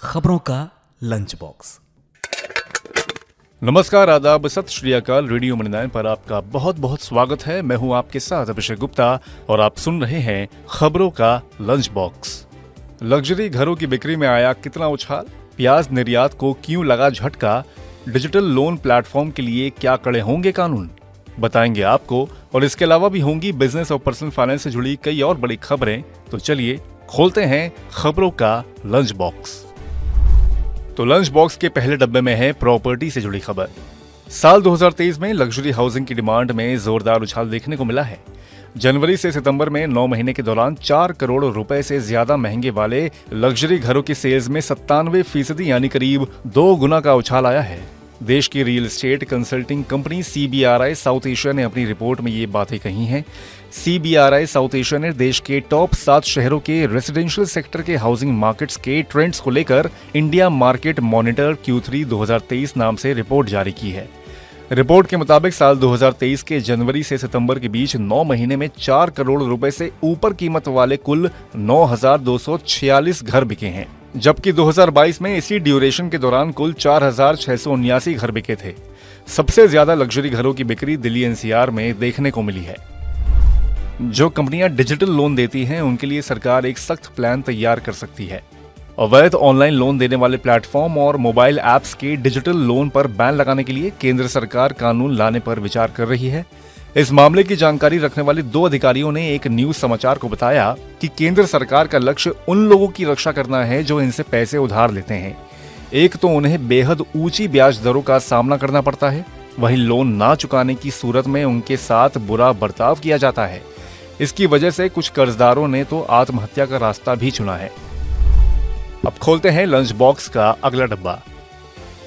खबरों का lunch box. नमस्कार, आदाब, सत श्री अकाल। रेडियो मणि पर आपका बहुत बहुत स्वागत है। मैं हूं आपके साथ अभिषेक गुप्ता और आप सुन रहे हैं खबरों का लंच बॉक्स। लग्जरी घरों की बिक्री में आया कितना उछाल, प्याज निर्यात को क्यों लगा झटका, डिजिटल लोन प्लेटफॉर्म के लिए क्या कड़े होंगे कानून, बताएंगे आपको। और इसके अलावा भी होंगी बिजनेस और पर्सनल फाइनेंस से जुड़ी कई और बड़ी खबरें। तो चलिए खोलते हैं खबरों का लंच बॉक्स। तो लंच बॉक्स के पहले डब्बे में है प्रॉपर्टी से जुड़ी खबर। साल 2023 में लग्जरी हाउसिंग की डिमांड में जोरदार उछाल देखने को मिला है। जनवरी से सितंबर में 9 महीने के दौरान 4 करोड़ रुपए से ज्यादा महंगे वाले लग्जरी घरों की सेल्स में 97% यानी करीब 2 गुना का उछाल आया है। देश की real estate consulting company CBRI south Asia ने अपनी रिपोर्ट में ये बातें कही हैं। CBRI साउथ एशिया ने देश के टॉप 7 शहरों के रेसिडेंशियल सेक्टर के हाउसिंग मार्केट्स के ट्रेंड्स को लेकर इंडिया मार्केट मॉनिटर Q3 2023 नाम से रिपोर्ट जारी की है। रिपोर्ट के मुताबिक साल 2023 के जनवरी से सितंबर के बीच 9 महीने में 4 करोड़ रुपए से ऊपर कीमत वाले कुल 9,246 घर बिके हैं, जबकि 2022 में इसी ड्यूरेशन के दौरान कुल 4,679 घर बिके थे। सबसे ज्यादा लग्जरी घरों की बिक्री दिल्ली NCR में देखने को मिली है। जो कंपनियां डिजिटल लोन देती हैं उनके लिए सरकार एक सख्त प्लान तैयार कर सकती है। अवैध ऑनलाइन लोन देने वाले प्लेटफॉर्म और मोबाइल ऐप्स के डिजिटल लोन पर बैन लगाने के लिए केंद्र सरकार कानून लाने पर विचार कर रही है। इस मामले की जानकारी रखने वाले 2 अधिकारियों ने एक न्यूज समाचार को बताया कि केंद्र सरकार का लक्ष्य उन लोगों की रक्षा करना है जो इनसे पैसे उधार लेते हैं। एक तो उन्हें बेहद ऊंची ब्याज दरों का सामना करना पड़ता है, वहीं लोन ना चुकाने की सूरत में उनके साथ बुरा बर्ताव किया जाता है। इसकी वजह से कुछ कर्जदारों ने तो आत्महत्या का रास्ता भी चुना है। अब खोलते हैं लंच बॉक्स का अगला डब्बा।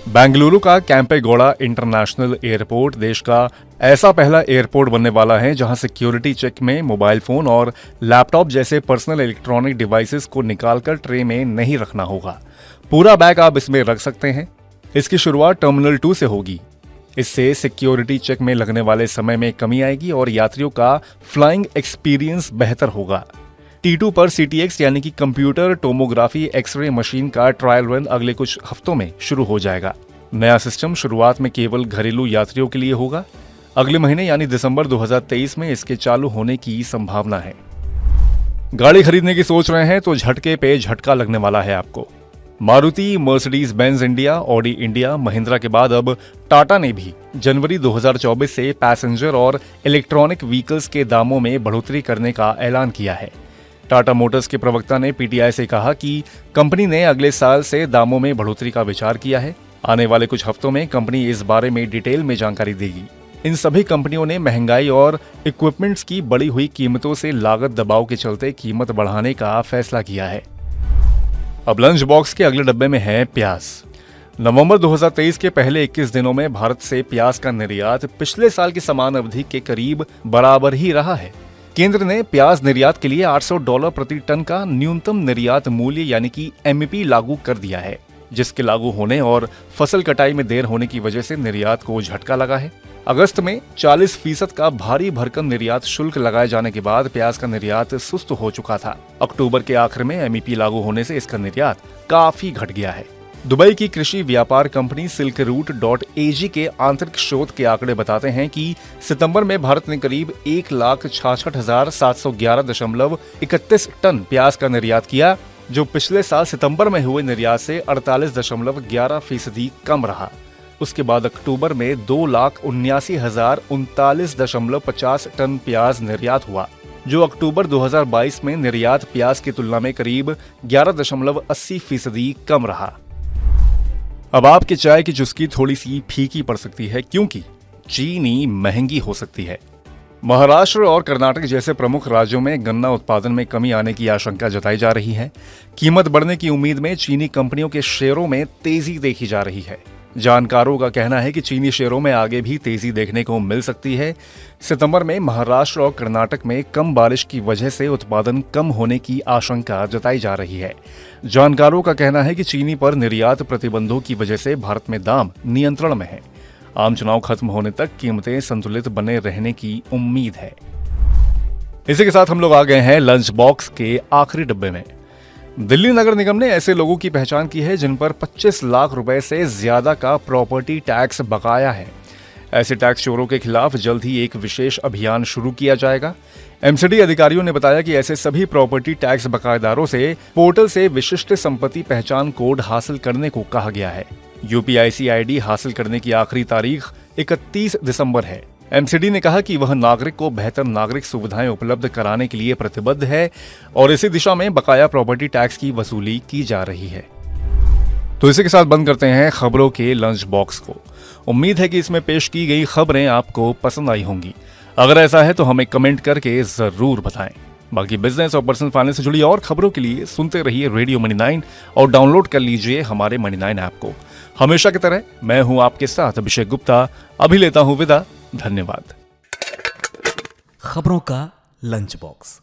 बेंगलुरु का कैंपेगौड़ा इंटरनेशनल एयरपोर्ट देश का ऐसा पहला एयरपोर्ट बनने वाला है जहां सिक्योरिटी चेक में मोबाइल फोन और लैपटॉप जैसे पर्सनल इलेक्ट्रॉनिक डिवाइसेस को निकालकर ट्रे में नहीं रखना होगा। पूरा बैग आप इसमें रख सकते हैं। इसकी शुरुआत टर्मिनल 2 से होगी। इससे सिक्योरिटी चेक में लगने वाले समय में कमी आएगी और यात्रियों का फ्लाइंग एक्सपीरियंस बेहतर होगा। T2 पर CTX यानी कि कंप्यूटर टोमोग्राफी एक्सरे मशीन का ट्रायल रन अगले कुछ हफ्तों में शुरू हो जाएगा। नया सिस्टम शुरुआत में केवल घरेलू यात्रियों के लिए होगा। अगले महीने यानी दिसंबर 2023 में इसके चालू होने की संभावना है। गाड़ी खरीदने की सोच रहे हैं तो झटके पे झटका लगने वाला है आपको। Maruti, Mercedes Benz India, Audi India, Mahindra के बाद अब टाटा ने भी जनवरी 2024 से पैसेंजर और इलेक्ट्रॉनिक व्हीकल्स के दामों में बढ़ोतरी करने का ऐलान किया है। टाटा मोटर्स के प्रवक्ता ने PTI से कहा कि कंपनी ने अगले साल से दामों में बढ़ोतरी का विचार किया है। आने वाले कुछ हफ्तों में कंपनी इस बारे में डिटेल में जानकारी देगी। इन सभी कंपनियों ने महंगाई और इक्विपमेंट्स की बढ़ी हुई कीमतों से लागत दबाव के चलते कीमत बढ़ाने का फैसला किया है। अब लंच बॉक्स के अगले डब्बे में है प्याज। नवंबर 2023 के पहले 21 दिनों में भारत से प्याज का निर्यात पिछले साल की समान अवधि के करीब बराबर ही रहा है। केंद्र ने प्याज निर्यात के लिए $800 प्रति टन का न्यूनतम निर्यात मूल्य यानी कि MEP लागू कर दिया है, जिसके लागू होने और फसल कटाई में देर होने की वजह से निर्यात को झटका लगा है। अगस्त में 40% का भारी भरकम निर्यात शुल्क लगाए जाने के बाद प्याज का निर्यात सुस्त हो चुका था। अक्टूबर के आखिर में MEP लागू होने से इसका निर्यात काफी घट गया है। दुबई की कृषि व्यापार कंपनी silkroot.ag के आंतरिक शोध के आंकड़े बताते हैं कि सितंबर में भारत ने करीब 1,66,711.31 टन प्याज का निर्यात किया, जो पिछले साल सितंबर में हुए निर्यात से 48.11% कम रहा। उसके बाद अक्टूबर में 2,79,039.50 टन प्याज निर्यात हुआ, जो अक्टूबर 2022 में निर्यात प्याज की तुलना में करीब 11.80% कम रहा। अब आपके चाय की चुस्की थोड़ी सी फीकी पड़ सकती है क्योंकि चीनी महंगी हो सकती है। महाराष्ट्र और कर्नाटक जैसे प्रमुख राज्यों में गन्ना उत्पादन में कमी आने की आशंका जताई जा रही है। कीमत बढ़ने की उम्मीद में चीनी कंपनियों के शेयरों में तेजी देखी जा रही है। जानकारों का कहना है कि चीनी शेयरों में आगे भी तेजी देखने को मिल सकती है। सितंबर में महाराष्ट्र और कर्नाटक में कम बारिश की वजह से उत्पादन कम होने की आशंका जताई जा रही है। जानकारों का कहना है कि चीनी पर निर्यात प्रतिबंधों की वजह से भारत में दाम नियंत्रण में है। आम चुनाव खत्म होने तक कीमतें संतुलित बने रहने की उम्मीद है। इसी के साथ हम लोग आ गए हैं लंच बॉक्स के आखिरी डब्बे में। दिल्ली नगर निगम ने ऐसे लोगों की पहचान की है जिन पर 25 लाख रुपए से ज्यादा का प्रॉपर्टी टैक्स बकाया है। ऐसे टैक्स चोरों के खिलाफ जल्द ही एक विशेष अभियान शुरू किया जाएगा। एमसीडी अधिकारियों ने बताया कि ऐसे सभी प्रॉपर्टी टैक्स बकायेदारों से पोर्टल से विशिष्ट संपत्ति पहचान कोड हासिल करने को कहा गया है। यूपीआईसी आईडी हासिल करने की आखिरी तारीख 31 दिसंबर है। एमसीडी ने कहा कि वह नागरिक को बेहतर नागरिक सुविधाएं उपलब्ध कराने के लिए प्रतिबद्ध है और इसी दिशा में बकाया प्रॉपर्टी टैक्स की वसूली की जा रही है। तो इसी के साथ बंद करते हैं खबरों के लंच बॉक्स को। उम्मीद है कि इसमें पेश की गई खबरें आपको पसंद आई होंगी। अगर ऐसा है तो हमें कमेंट करके जरूर बताएं। बाकी बिजनेस और पर्सनल फाइनेंस से जुड़ी और खबरों के लिए सुनते रहिए रेडियो मनी 9 और डाउनलोड कर लीजिए हमारे मनी 9 ऐप को। हमेशा की तरह मैं हूं आपके साथ अभिषेक गुप्ता। अभी लेता हूं विदा। धन्यवाद। खबरों का लंच बॉक्स।